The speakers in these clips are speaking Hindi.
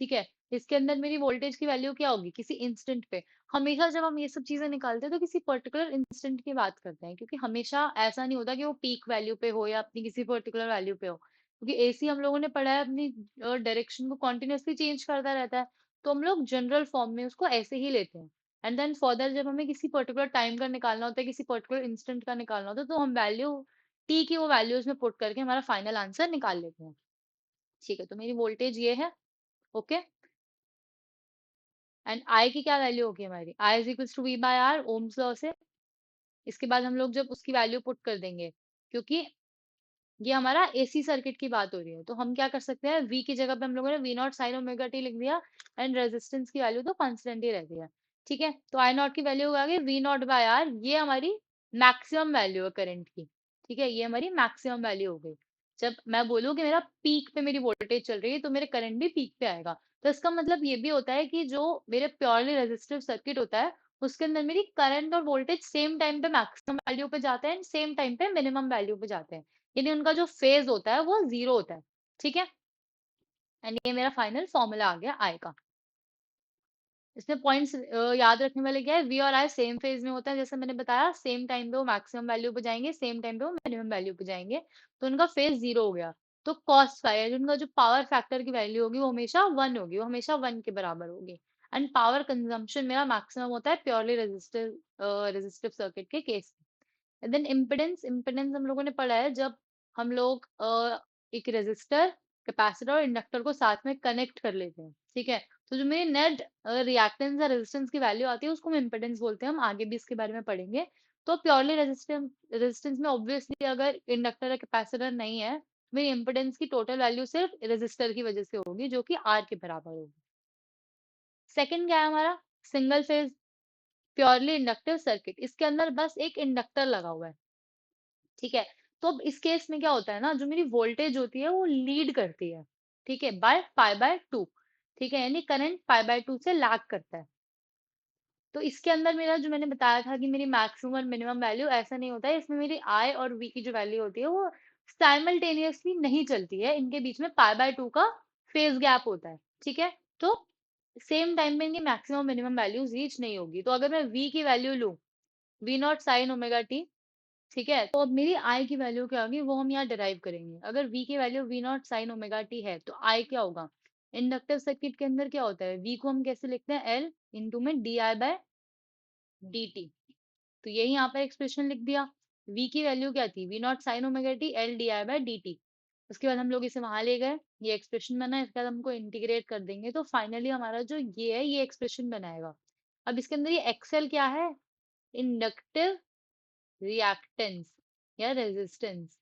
ठीक है। इसके अंदर मेरी वोल्टेज की वैल्यू क्या होगी किसी इंस्टेंट पे। हमेशा जब हम ये सब चीजें निकालते हैं तो किसी पर्टिकुलर इंस्टेंट की बात करते हैं, क्योंकि हमेशा ऐसा नहीं होता कि वो पीक वैल्यू पे हो या अपनी किसी पर्टिकुलर वैल्यू पे हो, क्योंकि एसी हम लोगों ने पढ़ा है अपनी डायरेक्शन को कॉन्टिन्यूसली चेंज करता रहता है। तो हम लोग जनरल फॉर्म में उसको ऐसे ही लेते हैं। एंड देन फर्दर जब हमें किसी पर्टिकुलर टाइम का निकालना होता है, किसी पर्टिकुलर इंस्टेंट का निकालना होता है, तो हम वैल्यू टी की वो वैल्यूज में पुट करके हमारा फाइनल आंसर निकाल लेते हैं। ठीक है, तो मेरी वोल्टेज ये है। ओके। एंड आई की क्या वैल्यू होगी हमारी, I is equals to V by R, Ohm's law से। इसके बाद हम लोग जब उसकी वैल्यू पुट कर देंगे, क्योंकि ये हमारा एसी सर्किट की बात हो रही है, तो हम क्या कर सकते हैं, वी की जगह पे हम लोगों ने V naught sine omega T लिख दिया। एंड रेजिस्टेंस की वैल्यू तो कांस्टेंट ही रहती है। ठीक है, तो आई नॉट की वैल्यू आ गई वी नॉट बाय आर, ये हमारी मैक्सिमम वैल्यू है करंट की। ठीक है, ये हमारी मैक्सिमम वैल्यू हो गई। जब मैं बोलूँ कि मेरा पीक पे मेरी वोल्टेज चल रही है, तो मेरे करंट भी पीक पे आएगा। तो इसका मतलब ये भी होता है कि जो मेरे प्योरली रेजिस्टिव सर्किट होता है, उसके अंदर मेरी करंट और वोल्टेज सेम टाइम पे मैक्सिमम वैल्यू पे जाते हैं एंड सेम टाइम पे मिनिमम वैल्यू पे जाते हैं। यानी उनका जो फेज होता है वो जीरो होता है। ठीक है, एंड ये मेरा फाइनल फॉर्मूला आ गया आई का। इसमें पॉइंट्स याद रखने वाले क्या है, वी और आई सेम फेज में होता है, जैसे मैंने बताया सेम टाइम पे वो मैक्सिमम वैल्यू पे जाएंगे, सेम टाइम पे वो मिनिमम वैल्यू पे जाएंगे, तो उनका फेज जीरो हो गया। तो कॉस फाई उनका जो पावर फैक्टर की वैल्यू होगी वो हमेशा वन होगी, वो हमेशा वन के बराबर होगी। एंड पावर कंजम्पशन मेरा मैक्सिमम होता है प्योरली रेजिस्टिव सर्किट के केस में। देन इम्पिडेंस, इम्पिडेंस हम लोगों ने पढ़ा है जब हम लोग एक रेजिस्टर, कैपेसिटर और इंडक्टर को साथ में कनेक्ट कर लेते हैं। ठीक है, तो जो मेरी नेट रिएक्टेंस या रेजिस्टेंस की वैल्यू आती है उसको हम इम्पिडेंस बोलते हैं, हम आगे भी इसके बारे में पढ़ेंगे। तो प्योरली रेजिस्टेंस रेजिस्टेंस में ऑब्वियसली अगर इंडक्टर या कैपेसिटर नहीं है, मेरी इम्पिडेंस की टोटल वैल्यू सिर्फ रेजिस्टर की वजह से होगी, जो कि आर के बराबर होगी। सेकंड क्या है हमारा, single phase purely inductive circuit, इसके अंदर बस एक इंडक्टर लगा हुआ है। ठीक है, तो अब इस केस में क्या होता है ना, जो मेरी वोल्टेज होती है वो लीड करती है। ठीक है, बाय पाई बाय टू। ठीक है, यानी करंट पाई बाय टू से लैग करता है। तो इसके अंदर मेरा जो मैंने बताया था कि मेरी मैक्सिमम और मिनिमम वैल्यू, ऐसा नहीं होता है, इसमें मेरी आई और वी की जो वैल्यू होती है वो साइमल्टेनियसली नहीं चलती है, इनके बीच में पाई बाय टू का फेज गैप होता है। ठीक है, तो सेम टाइम में इनकी मैक्सिमम मिनिमम वैल्यूज रीच नहीं होगी। तो अगर मैं वी की वैल्यू लूं, V naught sine omega T, ठीक है, तो अब मेरी आई की वैल्यू क्या होगी वो हम यहाँ डिराइव करेंगे। अगर v की value V naught sine omega T है, तो आई क्या होगा, इंडक्टिव सर्किट के अंदर क्या होता है, v को हम कैसे लिखते हैं, एल इंटू में D I by D T. तो यही यहाँ पर एक्सप्रेशन लिख दिया। v की वैल्यू क्या थी, V naught sine omega T L D I by D T. उसके बाद हम लोग इसे वहां ले गए, ये एक्सप्रेशन बना, इसके बाद हमको इंटीग्रेट कर देंगे, तो फाइनली हमारा जो ये है ये एक्सप्रेशन बनाएगा। अब इसके अंदर ये एक्सेल क्या है, इंडक्टिव रिएक्टेंस या रेजिस्टेंस।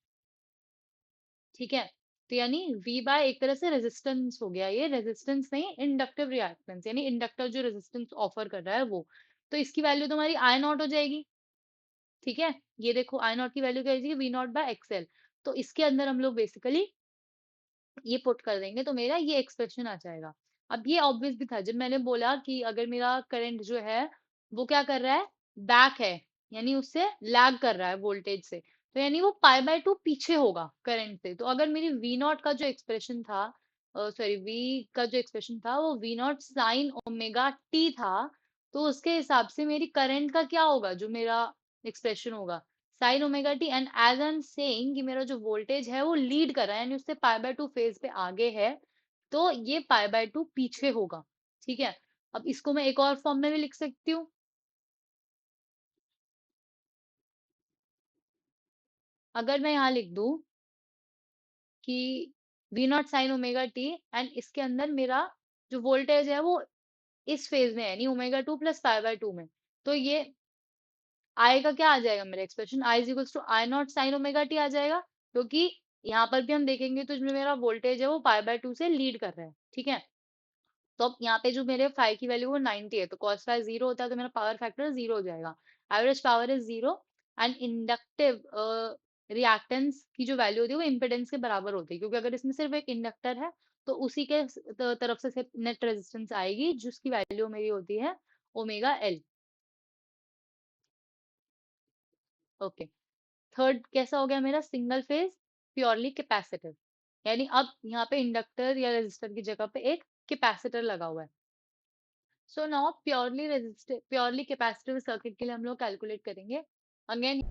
ठीक है, तो यानी V बाय एक तरह से रेजिस्टेंस हो गया, ये रेजिस्टेंस नहीं इंडक्टिव रिएक्टेंस, यानी इंडक्टर जो रेजिस्टेंस ऑफर कर रहा है वो। तो इसकी वैल्यू तो हमारी आई नॉट हो जाएगी। ठीक है, ये देखो आई नॉट की वैल्यू क्या हो जाएगी, वी नॉट बाय एक्सएल। तो इसके अंदर हम लोग बेसिकली ये पुट कर देंगे तो मेरा ये एक्सप्रेशन आ जाएगा। अब ये ऑब्वियस भी था जब मैंने बोला कि अगर मेरा करंट जो है वो क्या कर रहा है, बैक है, यानी उससे लैग कर रहा है वोल्टेज से, तो यानी वो पाई बाय टू पीछे होगा करंट से। तो अगर मेरी वी नॉट का जो एक्सप्रेशन था, सॉरी वी का जो एक्सप्रेशन था वो V naught sine omega T था, तो उसके हिसाब से मेरी करंट का क्या होगा, जो मेरा एक्सप्रेशन होगा sine omega T. And as I am saying कि मेरा जो वोल्टेज है वो लीड कर रहा है, यानी उससे पाई बाय टू फेज पे आगे है, तो ये पाई बाय टू पीछे होगा। ठीक है, अब इसको मैं एक और फॉर्म में भी लिख सकती हूँ। अगर मैं यहाँ लिख दूं कि V naught sine omega T, and इसके अंदर मेरा जो वोल्टेज है वो इस फेज में है, यानी omega two plus pi by two में, तो ये आई का क्या आ जाएगा, मेरा expression I is equals to I nought sine omega T आ जाएगा, क्योंकि यहाँ पर भी हम देखेंगे तो जो मेरा वोल्टेज है वो पाई बाय टू से लीड कर रहा है। ठीक है, तो अब यहाँ पे जो मेरे फाई की वैल्यू वो 90 है, तो कॉस फाई जीरो होता है, तो मेरा पावर फैक्टर जीरो हो जाएगा। Average power is zero. And inductive reactance की जो वैल्यू होती है वो इम्पिडेंस के बराबर होती है, क्योंकि अगर इसमें सिर्फ एक इंडक्टर है तो उसी के तरफ से सिर्फ नेट रेजिस्टेंस आएगी, जिसकी वैल्यू मेरी होती है ओमेगा एल। ओके, थर्ड कैसा हो गया मेरा, सिंगल फेज प्योरली कैपेसिटिव, यानी अब यहाँ पे इंडक्टर या रेजिस्टर की जगह पे एक कैपेसिटर लगा हुआ है। So now purely capacitive circuit के लिए हम लोग कैलकुलेट करेंगे। अगेन